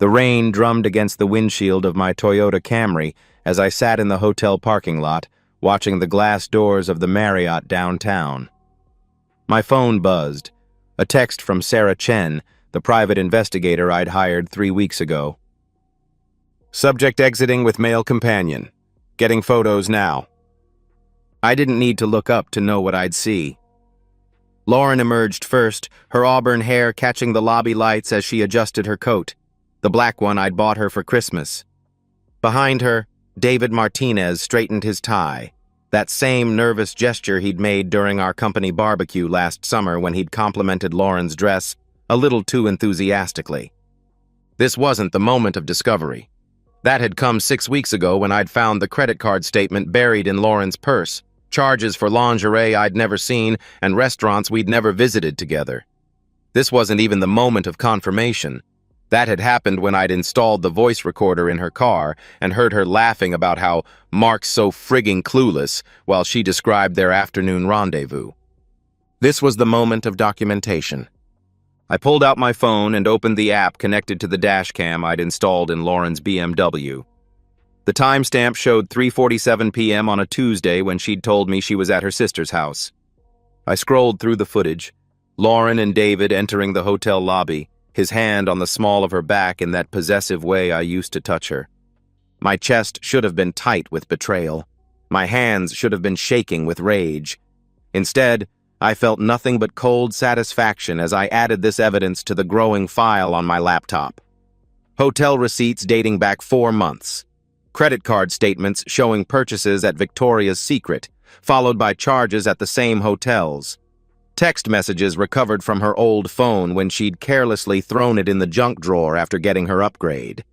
The rain drummed against the windshield of my Toyota Camry as I sat in the hotel parking lot, watching the glass doors of the Marriott downtown. My phone buzzed. A text from Sarah Chen, the private investigator I'd hired 3 weeks ago. Subject exiting with male companion. Getting photos now. I didn't need to look up to know what I'd see. Lauren emerged first, her auburn hair catching the lobby lights as she adjusted her coat, the black one I'd bought her for Christmas. Behind her, David Martinez straightened his tie, that same nervous gesture he'd made during our company barbecue last summer when he'd complimented Lauren's dress a little too enthusiastically. This wasn't the moment of discovery. That had come 6 weeks ago when I'd found the credit card statement buried in Lauren's purse, charges for lingerie I'd never seen, and restaurants we'd never visited together. This wasn't even the moment of confirmation. That had happened when I'd installed the voice recorder in her car and heard her laughing about how Mark's so frigging clueless while she described their afternoon rendezvous. This was the moment of documentation. I pulled out my phone and opened the app connected to the dash cam I'd installed in Lauren's BMW. The timestamp showed 3:47 p.m. on a Tuesday when she'd told me she was at her sister's house. I scrolled through the footage, Lauren and David entering the hotel lobby, his hand on the small of her back in that possessive way I used to touch her. My chest should have been tight with betrayal. My hands should have been shaking with rage. Instead, I felt nothing but cold satisfaction as I added this evidence to the growing file on my laptop. Hotel receipts dating back 4 months. Credit card statements showing purchases at Victoria's Secret, followed by charges at the same hotels. Text messages recovered from her old phone when she'd carelessly thrown it in the junk drawer after getting her upgrade.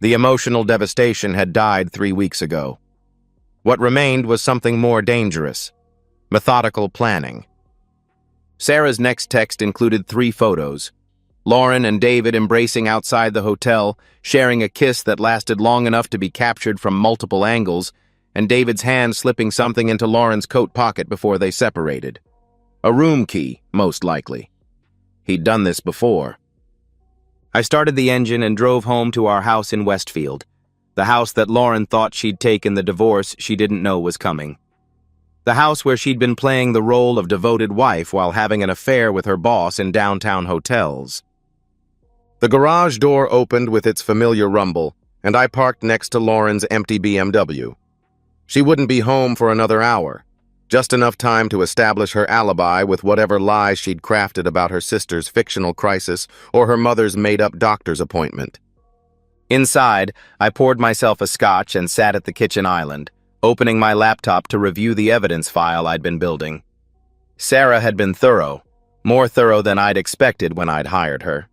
The emotional devastation had died 3 weeks ago. What remained was something more dangerous: methodical planning. Sarah's next text included 3 photos. Lauren and David embracing outside the hotel, sharing a kiss that lasted long enough to be captured from multiple angles, and David's hand slipping something into Lauren's coat pocket before they separated. A room key, most likely. He'd done this before. I started the engine and drove home to our house in Westfield, the house that Lauren thought she'd taken the divorce she didn't know was coming. The house where she'd been playing the role of devoted wife while having an affair with her boss in downtown hotels. The garage door opened with its familiar rumble, and I parked next to Lauren's empty BMW. She wouldn't be home for another hour, just enough time to establish her alibi with whatever lies she'd crafted about her sister's fictional crisis or her mother's made-up doctor's appointment. Inside, I poured myself a scotch and sat at the kitchen island, opening my laptop to review the evidence file I'd been building. Sarah had been thorough, more thorough than I'd expected when I'd hired her.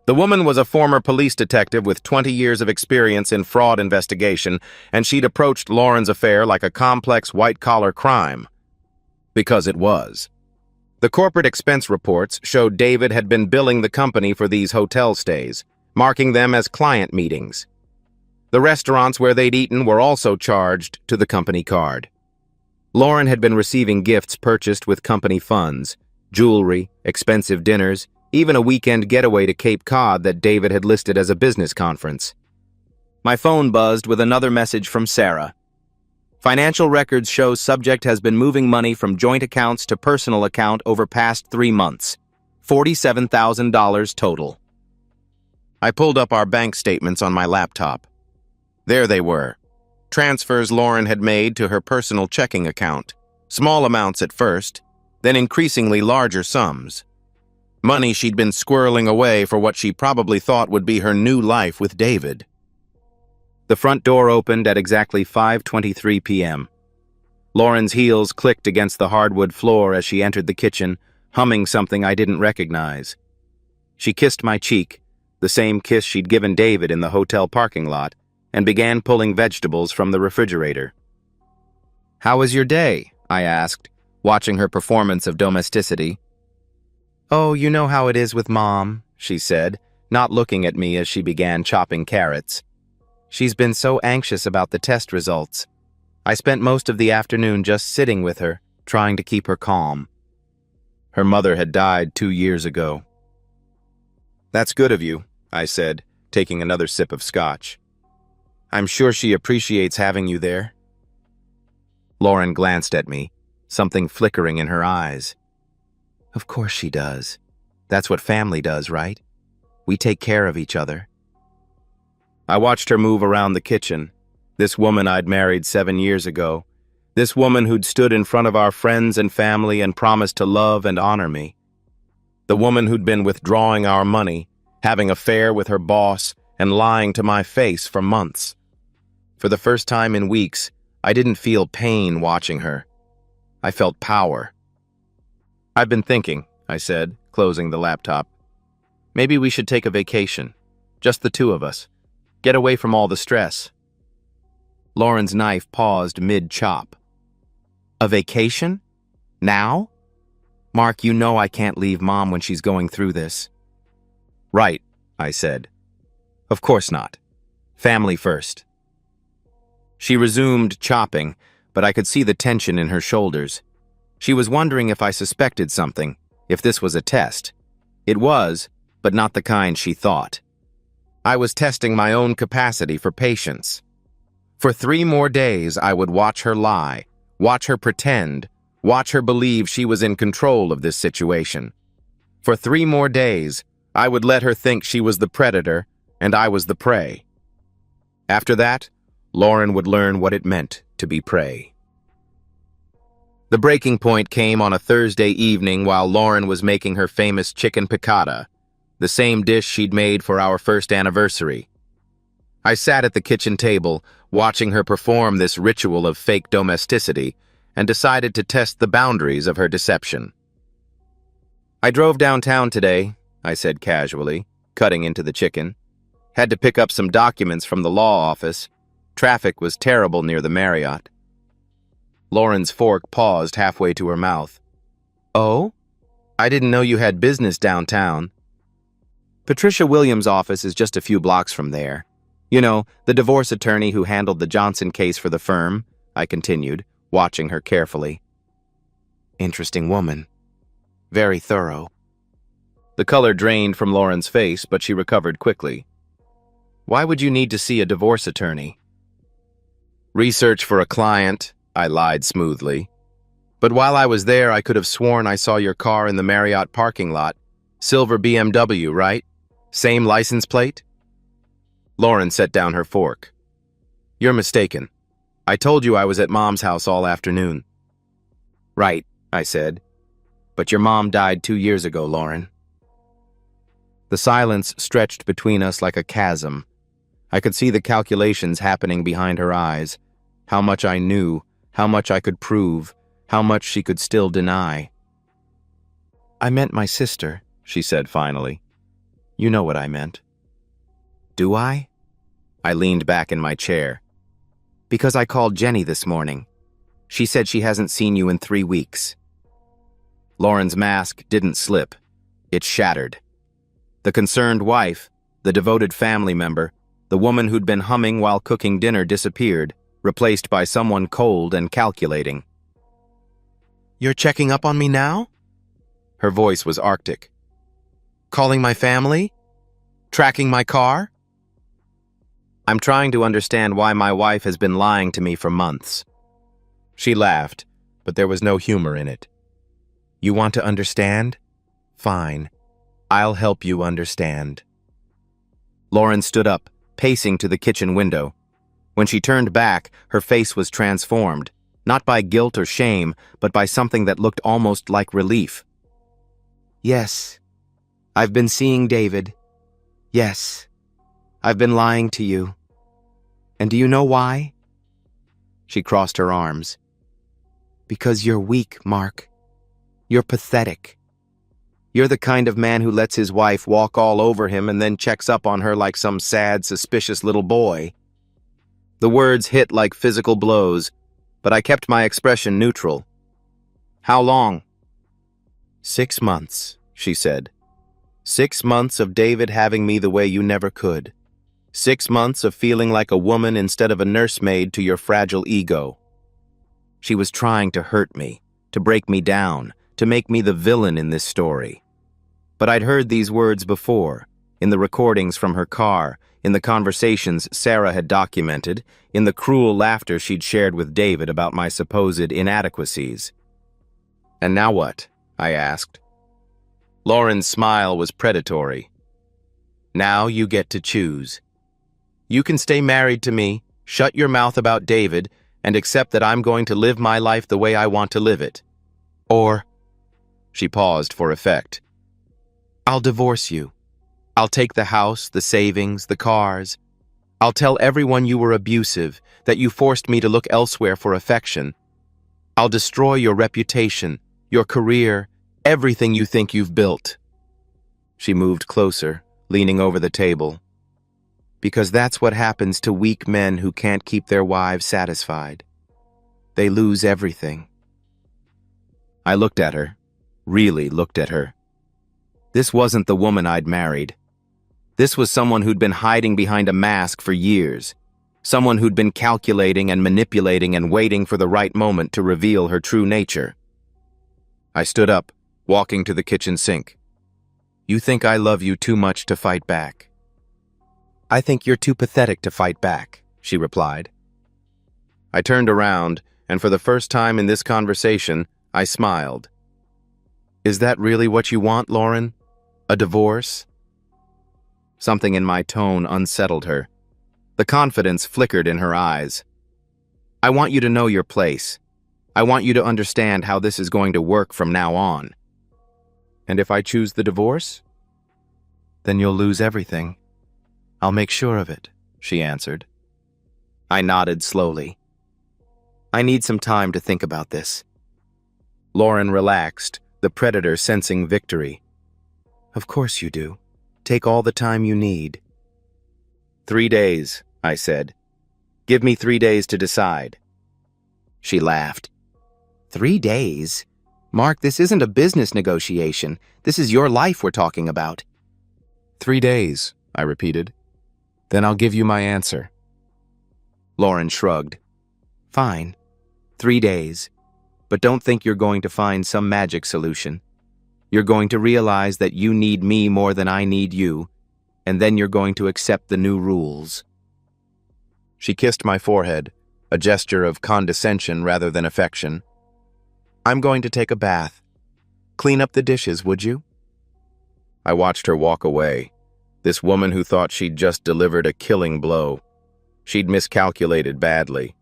The woman was a former police detective with 20 years of experience in fraud investigation, and she'd approached Lauren's affair like a complex white-collar crime. Because it was. The corporate expense reports showed David had been billing the company for these hotel stays, marking them as client meetings. The restaurants where they'd eaten were also charged to the company card. Lauren had been receiving gifts purchased with company funds, jewelry, expensive dinners, even a weekend getaway to Cape Cod that David had listed as a business conference. My phone buzzed with another message from Sarah. Financial records show subject has been moving money from joint accounts to personal account over past 3 months. $47,000 total. I pulled up our bank statements on my laptop. There they were. Transfers Lauren had made to her personal checking account. Small amounts at first, then increasingly larger sums. Money she'd been squirreling away for what she probably thought would be her new life with David. The front door opened at exactly 5:23 p.m. Lauren's heels clicked against the hardwood floor as she entered the kitchen, humming something I didn't recognize. She kissed my cheek, the same kiss she'd given David in the hotel parking lot, and began pulling vegetables from the refrigerator. "How was your day?" I asked, watching her performance of domesticity. "Oh, you know how it is with Mom," she said, not looking at me as she began chopping carrots. "She's been so anxious about the test results. I spent most of the afternoon just sitting with her, trying to keep her calm." Her mother had died 2 years ago. "That's good of you," I said, taking another sip of scotch. I'm sure she appreciates having you there. Lauren glanced at me, something flickering in her eyes. Of course she does. That's what family does, right? We take care of each other. I watched her move around the kitchen. This woman I'd married 7 years ago. This woman who'd stood in front of our friends and family and promised to love and honor me. The woman who'd been withdrawing our money, having an affair with her boss, and lying to my face for months. For the first time in weeks, I didn't feel pain watching her. I felt power. I've been thinking, I said, closing the laptop. Maybe we should take a vacation. Just the two of us. Get away from all the stress. Lauren's knife paused mid-chop. A vacation? Now? Mark, you know I can't leave Mom when she's going through this. Right, I said. Of course not. Family first. She resumed chopping, but I could see the tension in her shoulders. She was wondering if I suspected something, if this was a test. It was, but not the kind she thought. I was testing my own capacity for patience. For 3 more days, I would watch her lie, watch her pretend, watch her believe she was in control of this situation. For 3 more days, I would let her think she was the predator and I was the prey. After that, Lauren would learn what it meant to be prey. The breaking point came on a Thursday evening while Lauren was making her famous chicken piccata, the same dish she'd made for our first anniversary. I sat at the kitchen table, watching her perform this ritual of fake domesticity, and decided to test the boundaries of her deception. I drove downtown today, I said casually, cutting into the chicken. Had to pick up some documents from the law office. Traffic was terrible near the Marriott. Lauren's fork paused halfway to her mouth. Oh? I didn't know you had business downtown. Patricia Williams' office is just a few blocks from there. You know, the divorce attorney who handled the Johnson case for the firm, I continued, watching her carefully. Interesting woman. Very thorough. The color drained from Lauren's face, but she recovered quickly. Why would you need to see a divorce attorney? Research for a client, I lied smoothly. But while I was there, I could have sworn I saw your car in the Marriott parking lot. Silver BMW, right? Same license plate? Lauren set down her fork. You're mistaken. I told you I was at Mom's house all afternoon. Right, I said. But your mom died 2 years ago, Lauren. The silence stretched between us like a chasm. I could see the calculations happening behind her eyes. How much I knew, how much I could prove, how much she could still deny. I meant my sister, she said finally. You know what I meant. Do I? I leaned back in my chair. Because I called Jenny this morning. She said she hasn't seen you in 3 weeks. Lauren's mask didn't slip. It shattered. The concerned wife, the devoted family member, the woman who'd been humming while cooking dinner disappeared, replaced by someone cold and calculating. You're checking up on me now? Her voice was arctic. Calling my family? Tracking my car? I'm trying to understand why my wife has been lying to me for months. She laughed, but there was no humor in it. You want to understand? Fine. I'll help you understand. Lauren stood up, pacing to the kitchen window. When she turned back, her face was transformed, not by guilt or shame, but by something that looked almost like relief. Yes, I've been seeing David. Yes, I've been lying to you. And do you know why? She crossed her arms. Because you're weak, Mark. You're pathetic. You're the kind of man who lets his wife walk all over him and then checks up on her like some sad, suspicious little boy. The words hit like physical blows, but I kept my expression neutral. How long? 6 months, she said. 6 months of David having me the way you never could. 6 months of feeling like a woman instead of a nursemaid to your fragile ego. She was trying to hurt me, to break me down, to make me the villain in this story. But I'd heard these words before, in the recordings from her car, in the conversations Sarah had documented, in the cruel laughter she'd shared with David about my supposed inadequacies. "And now what?" I asked. Lauren's smile was predatory. "Now you get to choose. You can stay married to me, shut your mouth about David, and accept that I'm going to live my life the way I want to live it. Or," she paused for effect, "I'll divorce you. I'll take the house, the savings, the cars. I'll tell everyone you were abusive, that you forced me to look elsewhere for affection. I'll destroy your reputation, your career, everything you think you've built." She moved closer, leaning over the table. "Because that's what happens to weak men who can't keep their wives satisfied. They lose everything." I looked at her, really looked at her. This wasn't the woman I'd married. This was someone who'd been hiding behind a mask for years, someone who'd been calculating and manipulating and waiting for the right moment to reveal her true nature. I stood up, walking to the kitchen sink. "You think I love you too much to fight back." "I think you're too pathetic to fight back," she replied. I turned around, and for the first time in this conversation, I smiled. "Is that really what you want, Lauren? A divorce?" Something in my tone unsettled her. The confidence flickered in her eyes. "I want you to know your place. I want you to understand how this is going to work from now on." "And if I choose the divorce?" "Then you'll lose everything. I'll make sure of it," she answered. I nodded slowly. "I need some time to think about this." Lauren relaxed, the predator sensing victory. "Of course you do. Take all the time you need." 3 days, I said. "Give me 3 days to decide." She laughed. 3 days? Mark, this isn't a business negotiation. This is your life we're talking about. 3 days, I repeated. "Then I'll give you my answer." Lauren shrugged. "Fine. 3 days. But don't think you're going to find some magic solution. You're going to realize that you need me more than I need you, and then you're going to accept the new rules." She kissed my forehead, a gesture of condescension rather than affection. "I'm going to take a bath. Clean up the dishes, would you?" I watched her walk away. This woman who thought she'd just delivered a killing blow. She'd miscalculated badly.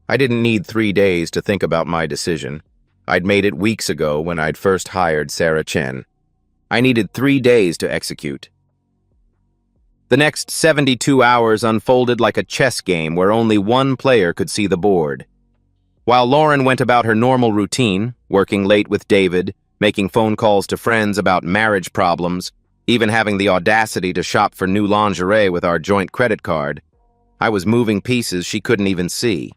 I didn't need 3 days to think about my decision. I'd made it weeks ago when I'd first hired Sarah Chen. I needed 3 days to execute. The next 72 hours unfolded like a chess game where only one player could see the board. While Lauren went about her normal routine, working late with David, making phone calls to friends about marriage problems, even having the audacity to shop for new lingerie with our joint credit card, I was moving pieces she couldn't even see.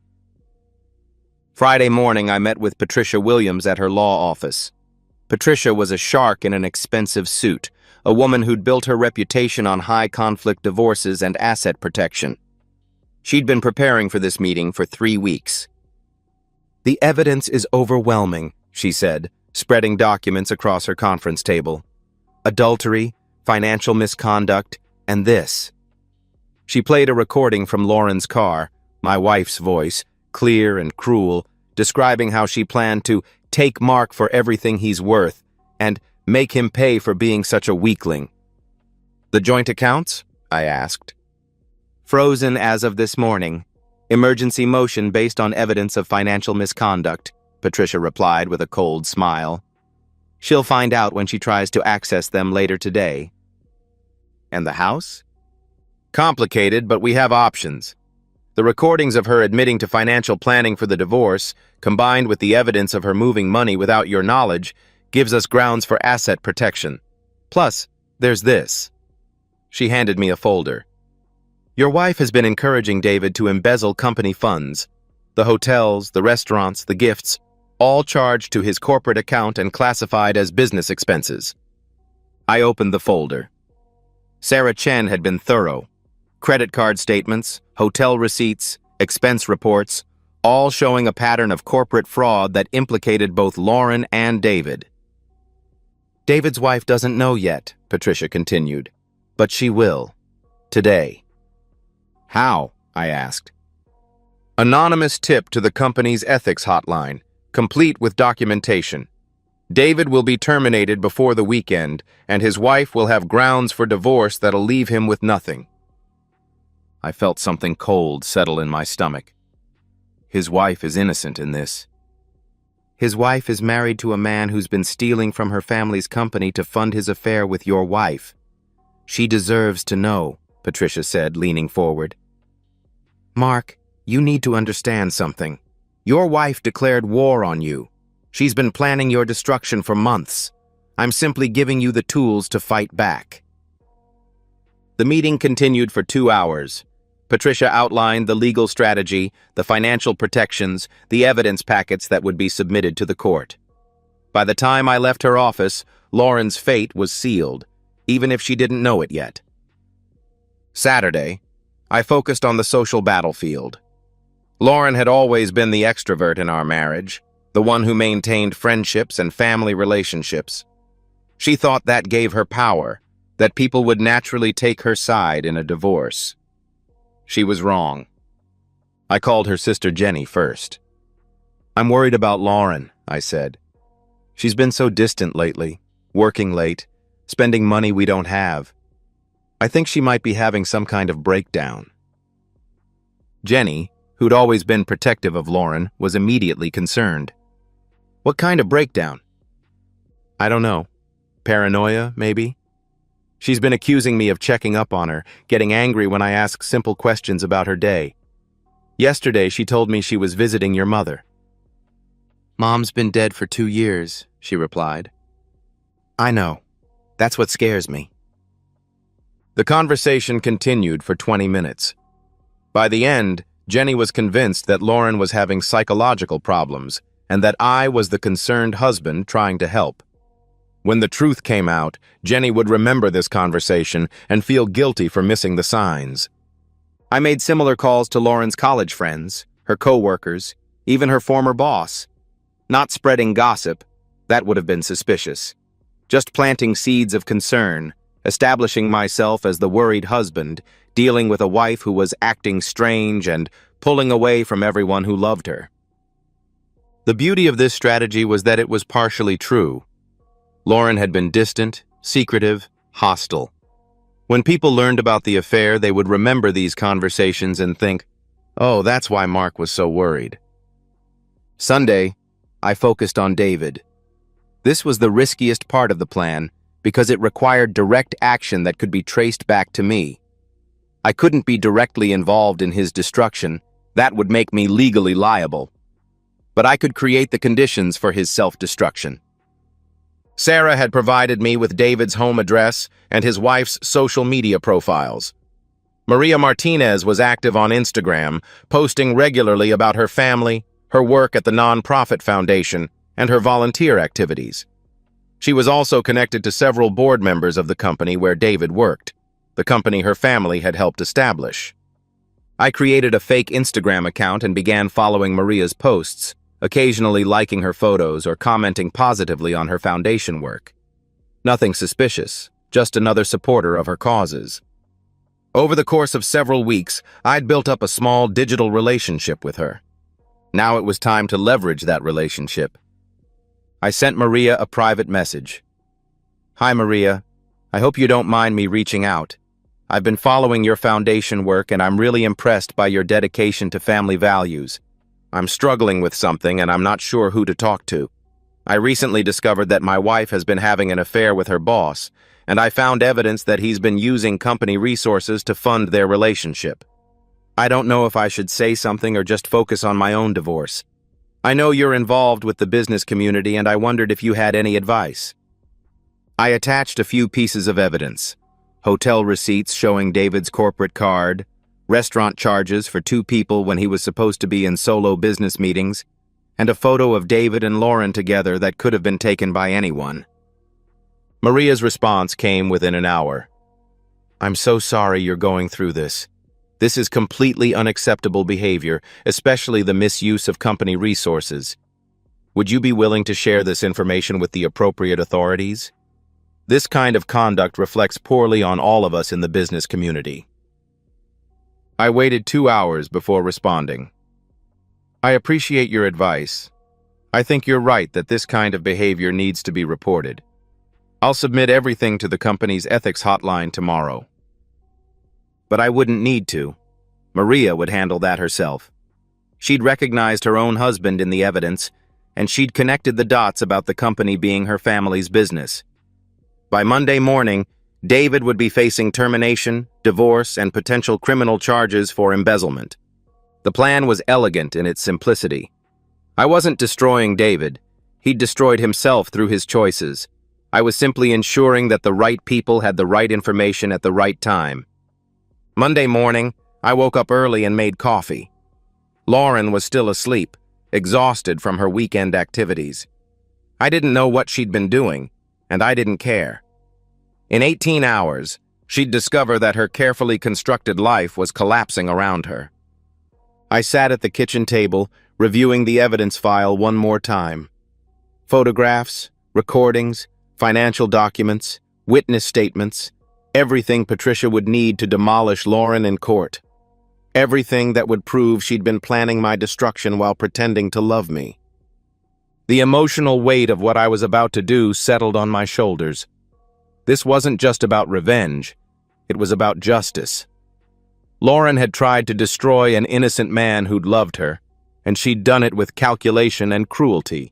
Friday morning, I met with Patricia Williams at her law office. Patricia was a shark in an expensive suit, a woman who'd built her reputation on high-conflict divorces and asset protection. She'd been preparing for this meeting for 3 weeks. "The evidence is overwhelming," she said, spreading documents across her conference table. "Adultery, financial misconduct, and this." She played a recording from Lauren's car, my wife's voice, clear and cruel, describing how she planned to take Mark for everything he's worth and make him pay for being such a weakling. "The joint accounts?" I asked. "Frozen as of this morning. Emergency motion based on evidence of financial misconduct," Patricia replied with a cold smile. "She'll find out when she tries to access them later today." "And the house?" "Complicated, but we have options. The recordings of her admitting to financial planning for the divorce, combined with the evidence of her moving money without your knowledge, gives us grounds for asset protection. Plus, there's this." She handed me a folder. "Your wife has been encouraging David to embezzle company funds. The hotels, the restaurants, the gifts, all charged to his corporate account and classified as business expenses." I opened the folder. Sarah Chen had been thorough. Credit card statements, hotel receipts, expense reports, all showing a pattern of corporate fraud that implicated both Lauren and David. "David's wife doesn't know yet," Patricia continued. But she will. Today. How? I asked. Anonymous tip to the company's ethics hotline, complete with documentation. David will be terminated before the weekend, and his wife will have grounds for divorce that'll leave him with nothing. I felt something cold settle in my stomach. His wife is innocent in this. His wife is married to a man who's been stealing from her family's company to fund his affair with your wife. She deserves to know, Patricia said, leaning forward. Mark, you need to understand something. Your wife declared war on you. She's been planning your destruction for months. I'm simply giving you the tools to fight back. The meeting continued for 2 hours. Patricia outlined the legal strategy, the financial protections, the evidence packets that would be submitted to the court. By the time I left her office, Lauren's fate was sealed, even if she didn't know it yet. Saturday, I focused on the social battlefield. Lauren had always been the extrovert in our marriage, the one who maintained friendships and family relationships. She thought that gave her power, that people would naturally take her side in a divorce. She was wrong. I called her sister Jenny first. I'm worried about Lauren, I said. She's been so distant lately, working late, spending money we don't have. I think she might be having some kind of breakdown. Jenny, who'd always been protective of Lauren, was immediately concerned. What kind of breakdown? I don't know. Paranoia, maybe? She's been accusing me of checking up on her, getting angry when I ask simple questions about her day. Yesterday, she told me she was visiting your mother. Mom's been dead for 2 years, she replied. I know. That's what scares me. The conversation continued for 20 minutes. By the end, Jenny was convinced that Lauren was having psychological problems, and that I was the concerned husband trying to help. When the truth came out, Jenny would remember this conversation and feel guilty for missing the signs. I made similar calls to Lauren's college friends, her co-workers, even her former boss. Not spreading gossip, that would have been suspicious. Just planting seeds of concern, establishing myself as the worried husband, dealing with a wife who was acting strange and pulling away from everyone who loved her. The beauty of this strategy was that it was partially true. Lauren had been distant, secretive, hostile. When people learned about the affair, they would remember these conversations and think, oh, that's why Mark was so worried. Sunday, I focused on David. This was the riskiest part of the plan because it required direct action that could be traced back to me. I couldn't be directly involved in his destruction. That would make me legally liable. But I could create the conditions for his self-destruction. Sarah had provided me with David's home address and his wife's social media profiles. Maria Martinez was active on Instagram, posting regularly about her family, her work at the nonprofit foundation, and her volunteer activities. She was also connected to several board members of the company where David worked, the company her family had helped establish. I created a fake Instagram account and began following Maria's posts, occasionally liking her photos or commenting positively on her foundation work. Nothing suspicious, just another supporter of her causes. Over the course of several weeks, I'd built up a small digital relationship with her. Now it was time to leverage that relationship. I sent Maria a private message. Hi, Maria. I hope you don't mind me reaching out. I've been following your foundation work and I'm really impressed by your dedication to family values. I'm struggling with something and I'm not sure who to talk to. I recently discovered that my wife has been having an affair with her boss, and I found evidence that he's been using company resources to fund their relationship. I don't know if I should say something or just focus on my own divorce. I know you're involved with the business community and I wondered if you had any advice. I attached a few pieces of evidence. Hotel receipts showing David's corporate card, restaurant charges for 2 people when he was supposed to be in solo business meetings, and a photo of David and Lauren together that could have been taken by anyone. Maria's response came within an hour. I'm so sorry you're going through this. This is completely unacceptable behavior, especially the misuse of company resources. Would you be willing to share this information with the appropriate authorities? This kind of conduct reflects poorly on all of us in the business community. I waited 2 hours before responding. I appreciate your advice. I think you're right that this kind of behavior needs to be reported. I'll submit everything to the company's ethics hotline tomorrow. But I wouldn't need to. Maria would handle that herself. She'd recognized her own husband in the evidence, and she'd connected the dots about the company being her family's business. By Monday morning, David would be facing termination, divorce, and potential criminal charges for embezzlement. The plan was elegant in its simplicity. I wasn't destroying David. He'd destroyed himself through his choices. I was simply ensuring that the right people had the right information at the right time. Monday morning, I woke up early and made coffee. Lauren was still asleep, exhausted from her weekend activities. I didn't know what she'd been doing, and I didn't care. In 18 hours, she'd discover that her carefully constructed life was collapsing around her. I sat at the kitchen table, reviewing the evidence file one more time. Photographs, recordings, financial documents, witness statements, everything Patricia would need to demolish Lauren in court. Everything that would prove she'd been planning my destruction while pretending to love me. The emotional weight of what I was about to do settled on my shoulders. This wasn't just about revenge, it was about justice. Lauren had tried to destroy an innocent man who'd loved her, and she'd done it with calculation and cruelty.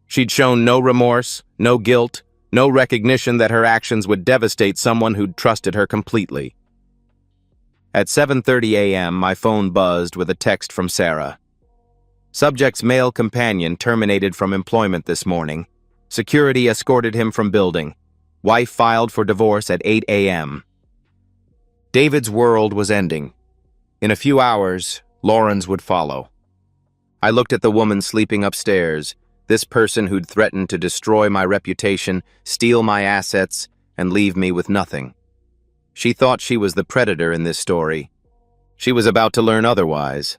She'd shown no remorse, no guilt, no recognition that her actions would devastate someone who'd trusted her completely. At 7:30 a.m., my phone buzzed with a text from Sarah. Subject's male companion terminated from employment this morning. Security escorted him from building. Wife filed for divorce at 8 a.m. David's world was ending. In a few hours, Lauren's would follow. I looked at the woman sleeping upstairs, this person who'd threatened to destroy my reputation, steal my assets, and leave me with nothing. She thought she was the predator in this story. She was about to learn otherwise.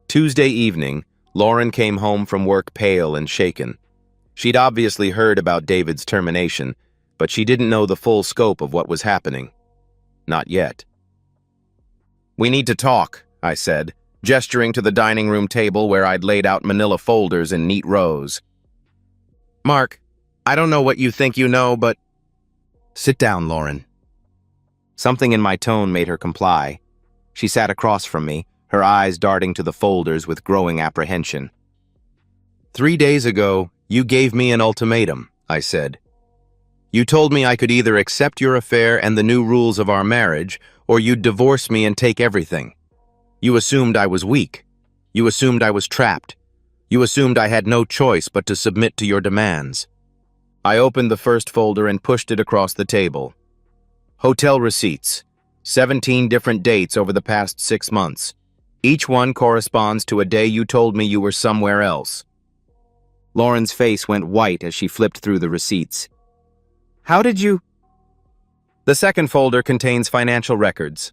Tuesday evening, Lauren came home from work pale and shaken. She'd obviously heard about David's termination, but she didn't know the full scope of what was happening. Not yet. "We need to talk," I said, gesturing to the dining room table where I'd laid out manila folders in neat rows. "Mark, I don't know what you think you know, but—" "Sit down, Lauren." Something in my tone made her comply. She sat across from me, her eyes darting to the folders with growing apprehension. "3 days ago, you gave me an ultimatum," I said. "You told me I could either accept your affair and the new rules of our marriage, or you'd divorce me and take everything. You assumed I was weak. You assumed I was trapped. You assumed I had no choice but to submit to your demands." I opened the first folder and pushed it across the table. Hotel receipts, 17 different dates over the past 6 months. Each one corresponds to a day you told me you were somewhere else. Lauren's face went white as she flipped through the receipts. "How did you—" The second folder contains financial records.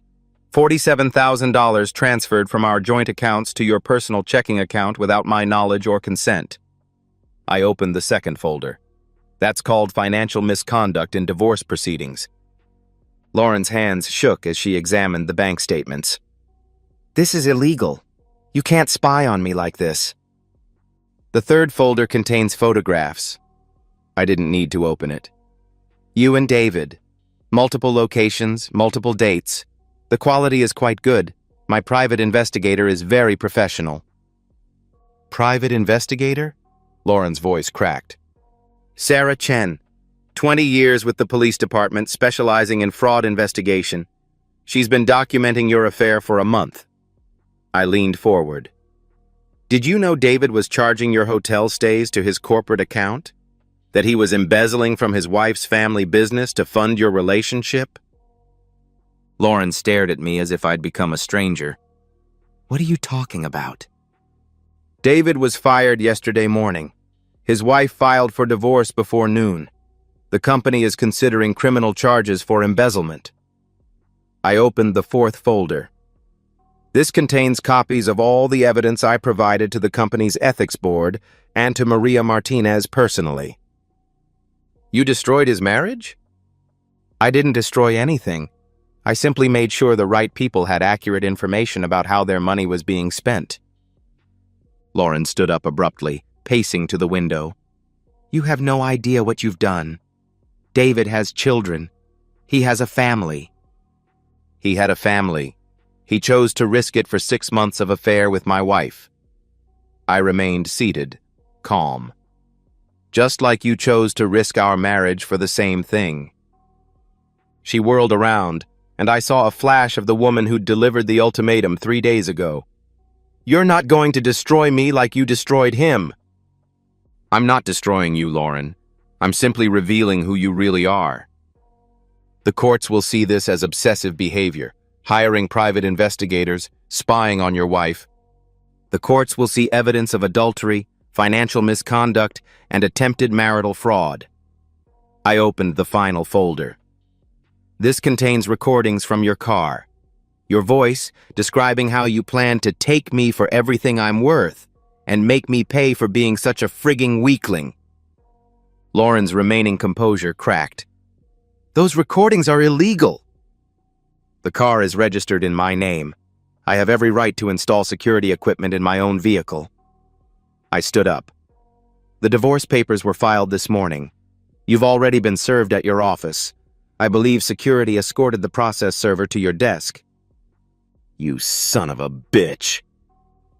$47,000 transferred from our joint accounts to your personal checking account without my knowledge or consent. I opened the second folder. That's called financial misconduct in divorce proceedings. Lauren's hands shook as she examined the bank statements. "This is illegal. You can't spy on me like this." The third folder contains photographs. I didn't need to open it. You and David. Multiple locations, multiple dates. The quality is quite good. My private investigator is very professional. "Private investigator?" Lauren's voice cracked. "Sarah Chen. 20 years with the police department, specializing in fraud investigation. She's been documenting your affair for a month." I leaned forward. "Did you know David was charging your hotel stays to his corporate account? That he was embezzling from his wife's family business to fund your relationship?" Lauren stared at me as if I'd become a stranger. "What are you talking about?" "David was fired yesterday morning. His wife filed for divorce before noon. The company is considering criminal charges for embezzlement." I opened the fourth folder. This contains copies of all the evidence I provided to the company's ethics board and to Maria Martinez personally. You destroyed his marriage? I didn't destroy anything. I simply made sure the right people had accurate information about how their money was being spent. Lauren stood up abruptly, pacing to the window. You have no idea what you've done. David has children. He has a family. He had a family. He chose to risk it for 6 months of affair with my wife. I remained seated, calm. Just like you chose to risk our marriage for the same thing. She whirled around, and I saw a flash of the woman who'd delivered the ultimatum 3 days ago. You're not going to destroy me like you destroyed him. I'm not destroying you, Lauren. I'm simply revealing who you really are. The courts will see this as obsessive behavior, hiring private investigators, spying on your wife. The courts will see evidence of adultery, financial misconduct, and attempted marital fraud. I opened the final folder. This contains recordings from your car. Your voice describing how you plan to take me for everything I'm worth and make me pay for being such a frigging weakling. Lauren's remaining composure cracked. Those recordings are illegal. The car is registered in my name. I have every right to install security equipment in my own vehicle. I stood up. The divorce papers were filed this morning. You've already been served at your office. I believe security escorted the process server to your desk. You son of a bitch.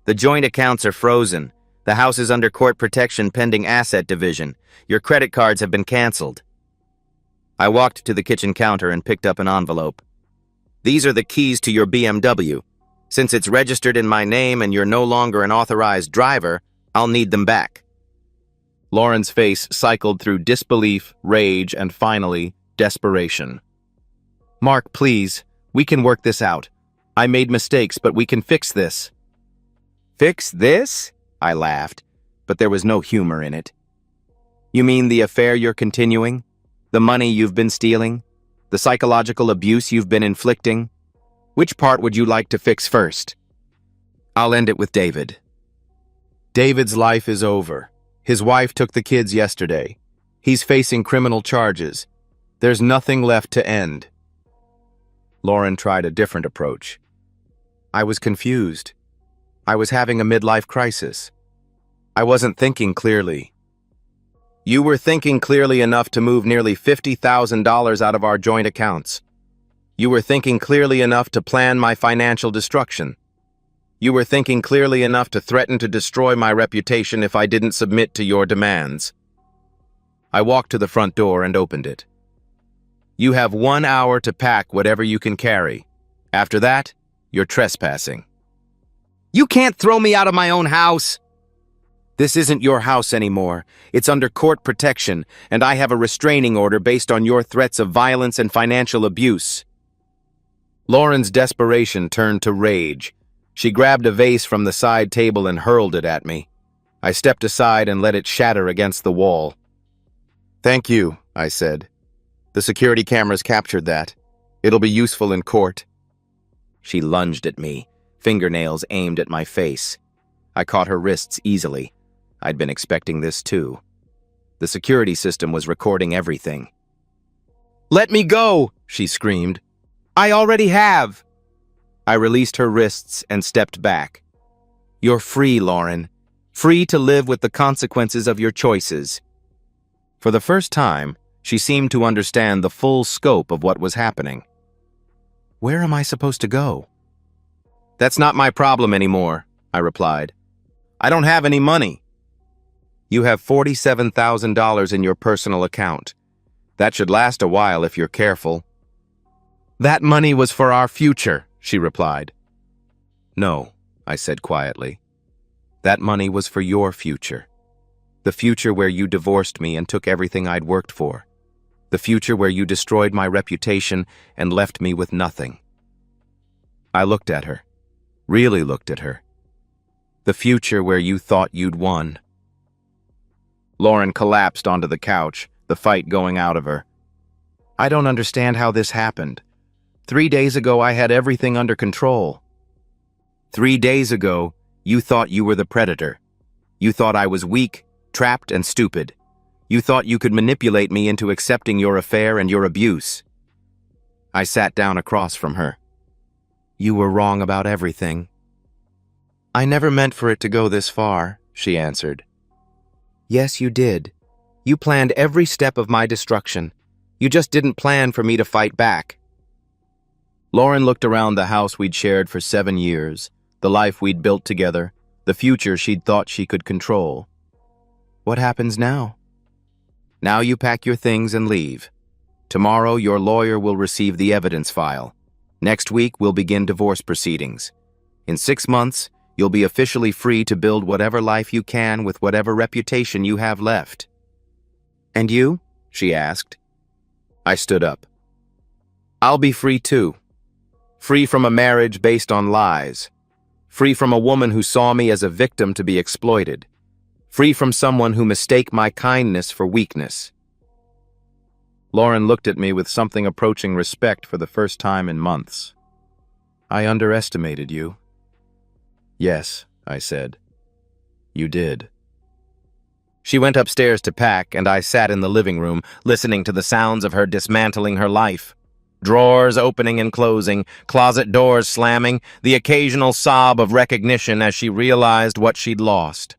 The joint accounts are frozen. The house is under court protection pending asset division. Your credit cards have been canceled. I walked to the kitchen counter and picked up an envelope. These are the keys to your BMW. Since it's registered in my name and you're no longer an authorized driver, I'll need them back. Lauren's face cycled through disbelief, rage, and finally, desperation. Mark, please, we can work this out. I made mistakes, but we can fix this. Fix this? I laughed, but there was no humor in it. You mean the affair you're continuing? The money you've been stealing? The psychological abuse you've been inflicting? Which part would you like to fix first? I'll end it with David. David's life is over. His wife took the kids yesterday. He's facing criminal charges. There's nothing left to end. Lauren tried a different approach. I was confused. I was having a midlife crisis. I wasn't thinking clearly. You were thinking clearly enough to move nearly $50,000 out of our joint accounts. You were thinking clearly enough to plan my financial destruction. You were thinking clearly enough to threaten to destroy my reputation if I didn't submit to your demands. I walked to the front door and opened it. You have 1 hour to pack whatever you can carry. After that, you're trespassing. You can't throw me out of my own house! This isn't your house anymore. It's under court protection, and I have a restraining order based on your threats of violence and financial abuse. Lauren's desperation turned to rage. She grabbed a vase from the side table and hurled it at me. I stepped aside and let it shatter against the wall. Thank you, I said. The security cameras captured that. It'll be useful in court. She lunged at me, fingernails aimed at my face. I caught her wrists easily. I'd been expecting this too. The security system was recording everything. Let me go, she screamed. I already have. I released her wrists and stepped back. You're free, Lauren. Free to live with the consequences of your choices. For the first time, she seemed to understand the full scope of what was happening. Where am I supposed to go? That's not my problem anymore, I replied. I don't have any money. You have $47,000 in your personal account. That should last a while if you're careful. That money was for our future, she replied. No, I said quietly. That money was for your future. The future where you divorced me and took everything I'd worked for. The future where you destroyed my reputation and left me with nothing. I looked at her, really looked at her. The future where you thought you'd won. Lauren collapsed onto the couch, the fight going out of her. I don't understand how this happened. 3 days ago, I had everything under control. 3 days ago, you thought you were the predator. You thought I was weak, trapped, and stupid. You thought you could manipulate me into accepting your affair and your abuse. I sat down across from her. You were wrong about everything. I never meant for it to go this far, she answered. Yes, you did. You planned every step of my destruction. You just didn't plan for me to fight back. Lauren looked around the house we'd shared for 7 years, the life we'd built together, the future she'd thought she could control. What happens now? Now you pack your things and leave. Tomorrow, your lawyer will receive the evidence file. Next week, we'll begin divorce proceedings. In 6 months, you'll be officially free to build whatever life you can with whatever reputation you have left. And you? She asked. I stood up. I'll be free too. Free from a marriage based on lies. Free from a woman who saw me as a victim to be exploited. Free from someone who mistake my kindness for weakness. Lauren looked at me with something approaching respect for the first time in months. I underestimated you. Yes, I said. You did. She went upstairs to pack, and I sat in the living room, listening to the sounds of her dismantling her life. Drawers opening and closing, closet doors slamming, the occasional sob of recognition as she realized what she'd lost.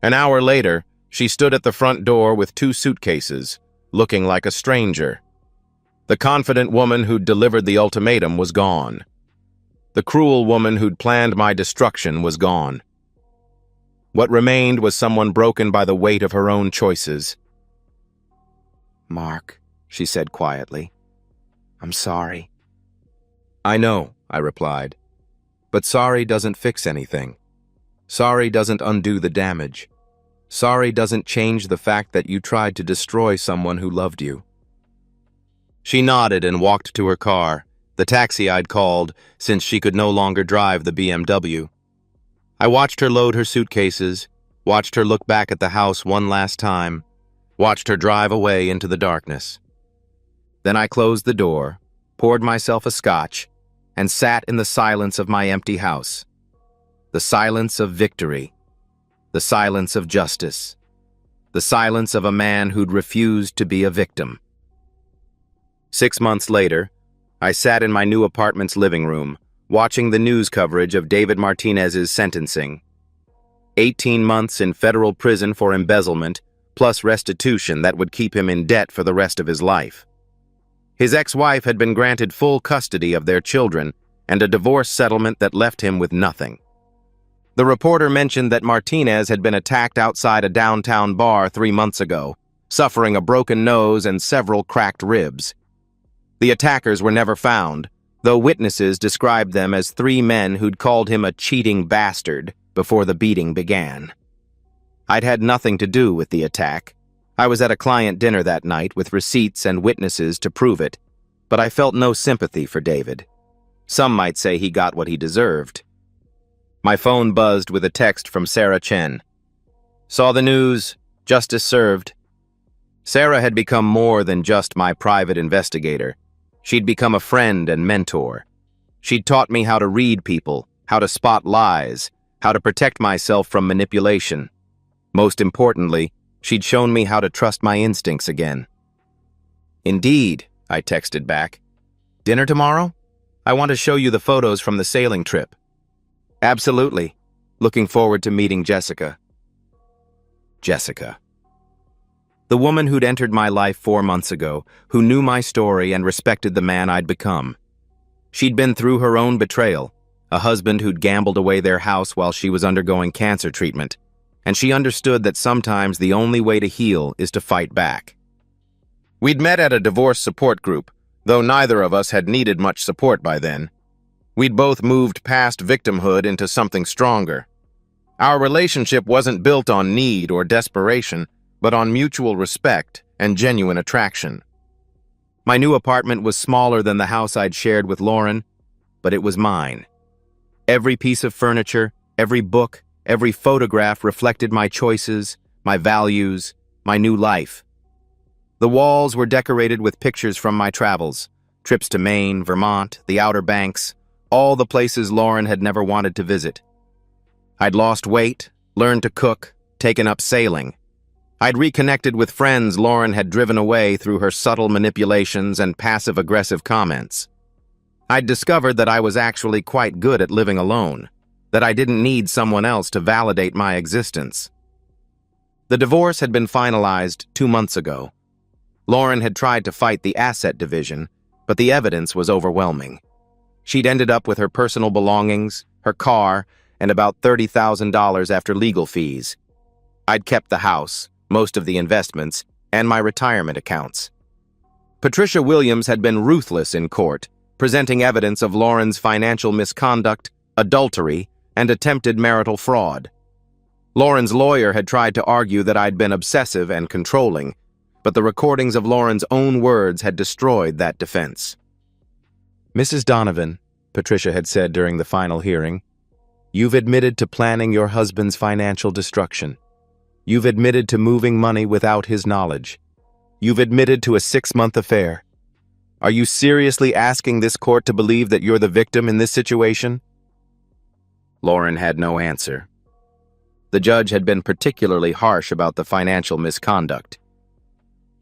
An hour later, she stood at the front door with 2 suitcases, looking like a stranger. The confident woman who'd delivered the ultimatum was gone. The cruel woman who'd planned my destruction was gone. What remained was someone broken by the weight of her own choices. Mark, she said quietly, I'm sorry. I know, I replied, but sorry doesn't fix anything. Sorry doesn't undo the damage. Sorry doesn't change the fact that you tried to destroy someone who loved you. She nodded and walked to her car, the taxi I'd called, since she could no longer drive the BMW. I watched her load her suitcases, watched her look back at the house one last time, watched her drive away into the darkness. Then I closed the door, poured myself a scotch, and sat in the silence of my empty house. The silence of victory. The silence of justice. The silence of a man who'd refused to be a victim. 6 months later, I sat in my new apartment's living room, watching the news coverage of David Martinez's sentencing. 18 months in federal prison for embezzlement, plus restitution that would keep him in debt for the rest of his life. His ex-wife had been granted full custody of their children and a divorce settlement that left him with nothing. The reporter mentioned that Martinez had been attacked outside a downtown bar 3 months ago, suffering a broken nose and several cracked ribs. The attackers were never found, though witnesses described them as 3 men who'd called him a cheating bastard before the beating began. I'd had nothing to do with the attack. I was at a client dinner that night with receipts and witnesses to prove it, but I felt no sympathy for David. Some might say he got what he deserved. My phone buzzed with a text from Sarah Chen. Saw the news, justice served. Sarah had become more than just my private investigator. She'd become a friend and mentor. She'd taught me how to read people, how to spot lies, how to protect myself from manipulation. Most importantly, she'd shown me how to trust my instincts again. Indeed, I texted back. Dinner tomorrow? I want to show you the photos from the sailing trip. Absolutely. Looking forward to meeting Jessica. Jessica. The woman who'd entered my life 4 months ago, who knew my story and respected the man I'd become. She'd been through her own betrayal, a husband who'd gambled away their house while she was undergoing cancer treatment, and she understood that sometimes the only way to heal is to fight back. We'd met at a divorce support group, though neither of us had needed much support by then. We'd both moved past victimhood into something stronger. Our relationship wasn't built on need or desperation, but on mutual respect and genuine attraction. My new apartment was smaller than the house I'd shared with Lauren, but it was mine. Every piece of furniture, every book, every photograph reflected my choices, my values, my new life. The walls were decorated with pictures from my travels, trips to Maine, Vermont, the Outer Banks, all the places Lauren had never wanted to visit. I'd lost weight, learned to cook, taken up sailing. I'd reconnected with friends Lauren had driven away through her subtle manipulations and passive-aggressive comments. I'd discovered that I was actually quite good at living alone, that I didn't need someone else to validate my existence. The divorce had been finalized 2 months ago. Lauren had tried to fight the asset division, but the evidence was overwhelming. She'd ended up with her personal belongings, her car, and about $30,000 after legal fees. I'd kept the house, most of the investments, and my retirement accounts. Patricia Williams had been ruthless in court, presenting evidence of Lauren's financial misconduct, adultery, and attempted marital fraud. Lauren's lawyer had tried to argue that I'd been obsessive and controlling, but the recordings of Lauren's own words had destroyed that defense. "Mrs. Donovan," Patricia had said during the final hearing, "you've admitted to planning your husband's financial destruction. You've admitted to moving money without his knowledge. You've admitted to a 6-month affair. Are you seriously asking this court to believe that you're the victim in this situation?" Lauren had no answer. The judge had been particularly harsh about the financial misconduct.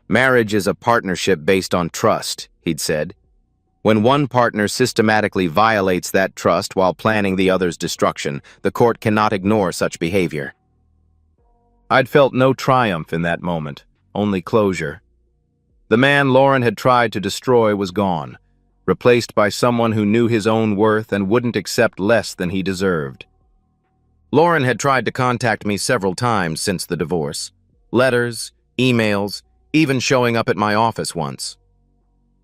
"Marriage is a partnership based on trust," he'd said. "When one partner systematically violates that trust while planning the other's destruction, the court cannot ignore such behavior." I'd felt no triumph in that moment, only closure. The man Lauren had tried to destroy was gone, replaced by someone who knew his own worth and wouldn't accept less than he deserved. Lauren had tried to contact me several times since the divorce. Letters, emails, even showing up at my office once.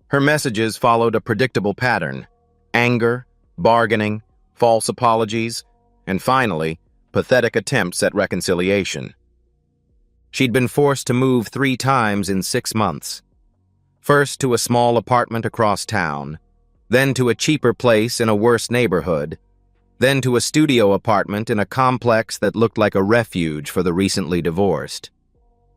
Her messages followed a predictable pattern: anger, bargaining, false apologies, and finally, pathetic attempts at reconciliation. She'd been forced to move 3 times in 6 months. First to a small apartment across town, then to a cheaper place in a worse neighborhood, then to a studio apartment in a complex that looked like a refuge for the recently divorced.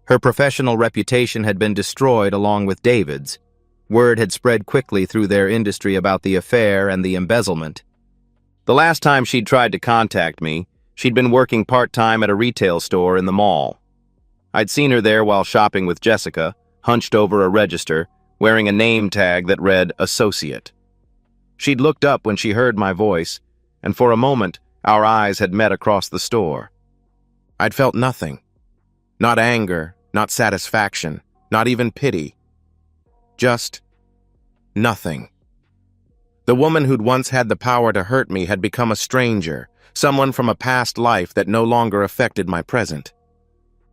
Her professional reputation had been destroyed along with David's. Word had spread quickly through their industry about the affair and the embezzlement. The last time she'd tried to contact me, she'd been working part-time at a retail store in the mall. I'd seen her there while shopping with Jessica, hunched over a register, wearing a name tag that read Associate. She'd looked up when she heard my voice, and for a moment, our eyes had met across the store. I'd felt nothing. Not anger, not satisfaction, not even pity. Just nothing. The woman who'd once had the power to hurt me had become a stranger, someone from a past life that no longer affected my present.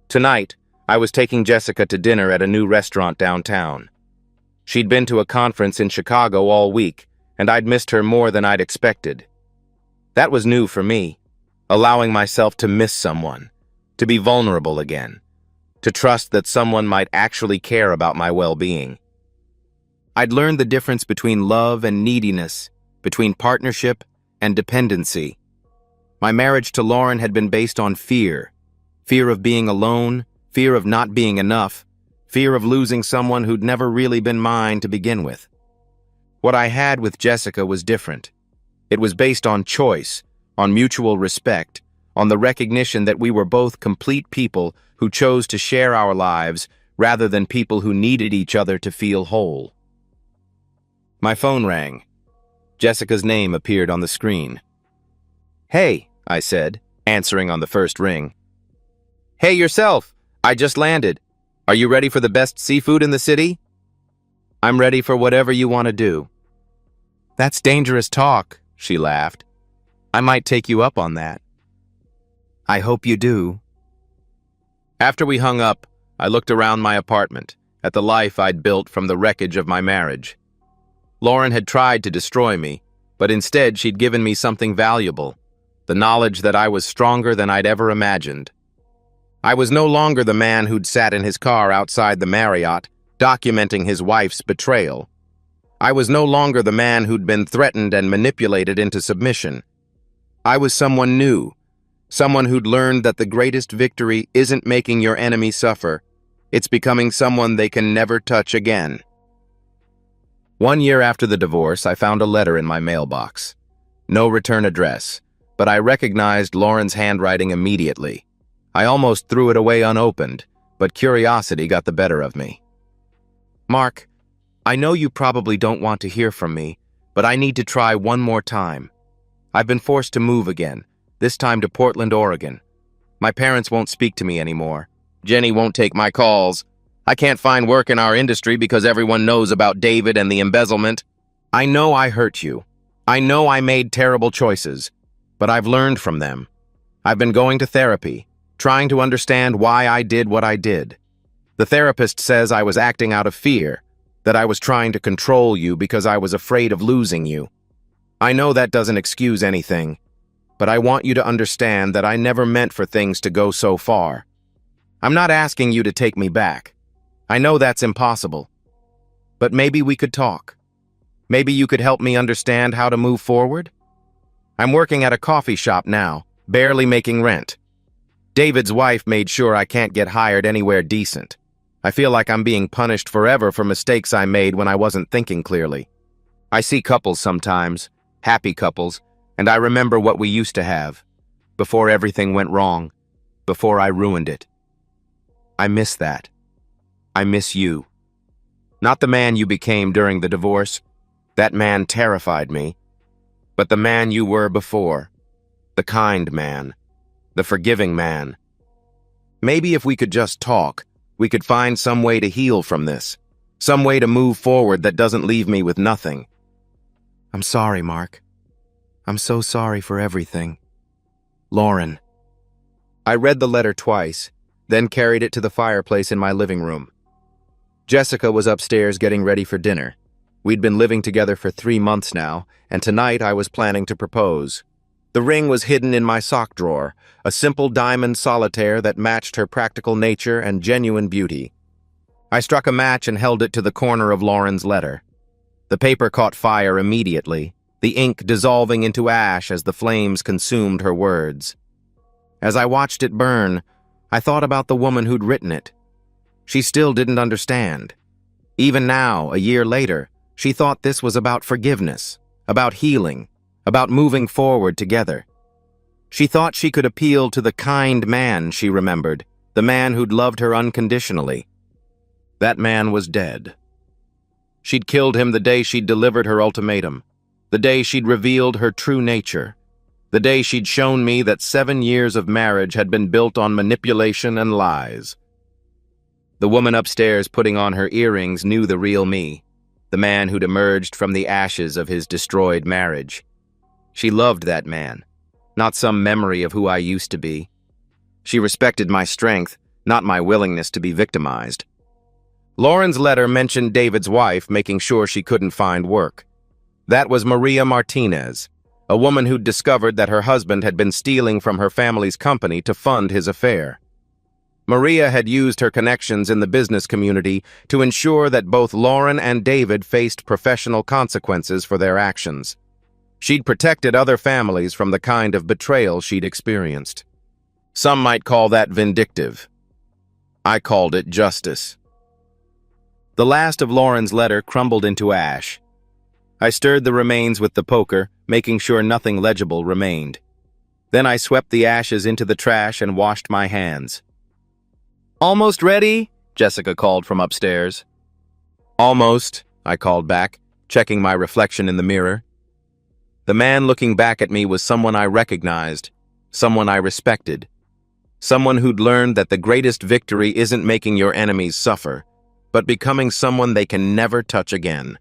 Tonight, I was taking Jessica to dinner at a new restaurant downtown. She'd been to a conference in Chicago all week, and I'd missed her more than I'd expected. That was new for me, allowing myself to miss someone, to be vulnerable again, to trust that someone might actually care about my well-being. I'd learned the difference between love and neediness, between partnership and dependency. My marriage to Lauren had been based on fear of being alone, fear of not being enough, fear of losing someone who'd never really been mine to begin with. What I had with Jessica was different. It was based on choice, on mutual respect, on the recognition that we were both complete people who chose to share our lives rather than people who needed each other to feel whole. My phone rang. Jessica's name appeared on the screen. "Hey," I said, answering on the first ring. "Hey yourself, I just landed. Are you ready for the best seafood in the city?" "I'm ready for whatever you want to do." "That's dangerous talk," she laughed. "I might take you up on that." "I hope you do." After we hung up, I looked around my apartment, at the life I'd built from the wreckage of my marriage. Lauren had tried to destroy me, but instead she'd given me something valuable, the knowledge that I was stronger than I'd ever imagined. I was no longer the man who'd sat in his car outside the Marriott, documenting his wife's betrayal. I was no longer the man who'd been threatened and manipulated into submission. I was someone new, someone who'd learned that the greatest victory isn't making your enemy suffer. It's becoming someone they can never touch again. 1 year after the divorce, I found a letter in my mailbox. No return address, but I recognized Lauren's handwriting immediately. I almost threw it away unopened, but curiosity got the better of me. "Mark, I know you probably don't want to hear from me, but I need to try one more time. I've been forced to move again, this time to Portland, Oregon. My parents won't speak to me anymore. Jenny won't take my calls. I can't find work in our industry because everyone knows about David and the embezzlement. I know I hurt you. I know I made terrible choices, but I've learned from them. I've been going to therapy, trying to understand why I did what I did. The therapist says I was acting out of fear, that I was trying to control you because I was afraid of losing you. I know that doesn't excuse anything, but I want you to understand that I never meant for things to go so far. I'm not asking you to take me back. I know that's impossible. But maybe we could talk. Maybe you could help me understand how to move forward? I'm working at a coffee shop now, barely making rent. David's wife made sure I can't get hired anywhere decent. I feel like I'm being punished forever for mistakes I made when I wasn't thinking clearly. I see couples sometimes, happy couples, and I remember what we used to have, before everything went wrong, before I ruined it. I miss that. I miss you. Not the man you became during the divorce. That man terrified me. But the man you were before. The kind man. The forgiving man. Maybe if we could just talk, we could find some way to heal from this. Some way to move forward that doesn't leave me with nothing. I'm sorry, Mark. I'm so sorry for everything. Lauren. I read the letter twice, then carried it to the fireplace in my living room. Jessica was upstairs getting ready for dinner. We'd been living together for 3 months now, and tonight I was planning to propose. The ring was hidden in my sock drawer, a simple diamond solitaire that matched her practical nature and genuine beauty. I struck a match and held it to the corner of Lauren's letter. The paper caught fire immediately, the ink dissolving into ash as the flames consumed her words. As I watched it burn, I thought about the woman who'd written it. She still didn't understand. Even now, a year later, she thought this was about forgiveness, about healing, about moving forward together. She thought she could appeal to the kind man she remembered, the man who'd loved her unconditionally. That man was dead. She'd killed him the day she'd delivered her ultimatum, the day she'd revealed her true nature, the day she'd shown me that 7 years of marriage had been built on manipulation and lies. The woman upstairs putting on her earrings knew the real me, the man who'd emerged from the ashes of his destroyed marriage. She loved that man, not some memory of who I used to be. She respected my strength, not my willingness to be victimized. Lauren's letter mentioned David's wife making sure she couldn't find work. That was Maria Martinez, a woman who'd discovered that her husband had been stealing from her family's company to fund his affair. Maria had used her connections in the business community to ensure that both Lauren and David faced professional consequences for their actions. She'd protected other families from the kind of betrayal she'd experienced. Some might call that vindictive. I called it justice. The last of Lauren's letter crumbled into ash. I stirred the remains with the poker, making sure nothing legible remained. Then I swept the ashes into the trash and washed my hands. "Almost ready?" Jessica called from upstairs. "Almost," I called back, checking my reflection in the mirror. The man looking back at me was someone I recognized, someone I respected, someone who'd learned that the greatest victory isn't making your enemies suffer, but becoming someone they can never touch again.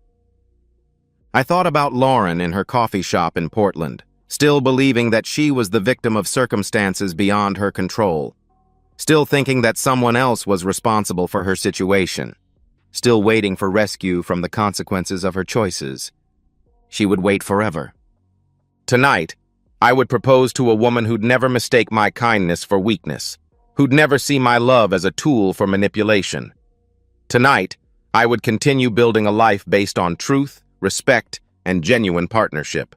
I thought about Lauren in her coffee shop in Portland, still believing that she was the victim of circumstances beyond her control. Still thinking that someone else was responsible for her situation. Still waiting for rescue from the consequences of her choices. She would wait forever. Tonight, I would propose to a woman who'd never mistake my kindness for weakness, who'd never see my love as a tool for manipulation. Tonight, I would continue building a life based on truth, respect, and genuine partnership.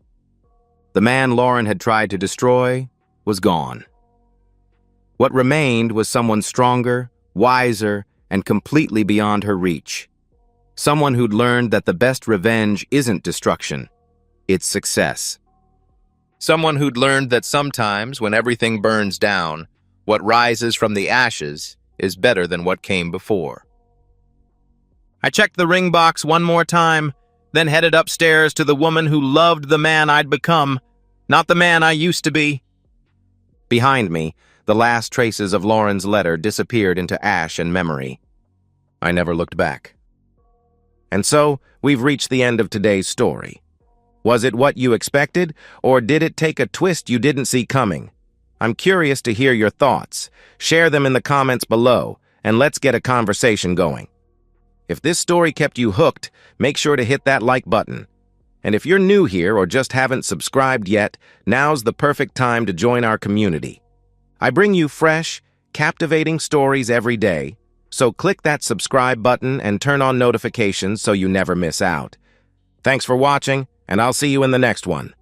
The man Lauren had tried to destroy was gone. What remained was someone stronger, wiser, and completely beyond her reach. Someone who'd learned that the best revenge isn't destruction, it's success. Someone who'd learned that sometimes, when everything burns down, what rises from the ashes is better than what came before. I checked the ring box one more time, then headed upstairs to the woman who loved the man I'd become, not the man I used to be. Behind me, the last traces of Lauren's letter disappeared into ash and memory. I never looked back. And so, we've reached the end of today's story. Was it what you expected, or did it take a twist you didn't see coming? I'm curious to hear your thoughts. Share them in the comments below, and let's get a conversation going. If this story kept you hooked, make sure to hit that like button. And if you're new here or just haven't subscribed yet, now's the perfect time to join our community. I bring you fresh, captivating stories every day, so click that subscribe button and turn on notifications so you never miss out. Thanks for watching, and I'll see you in the next one.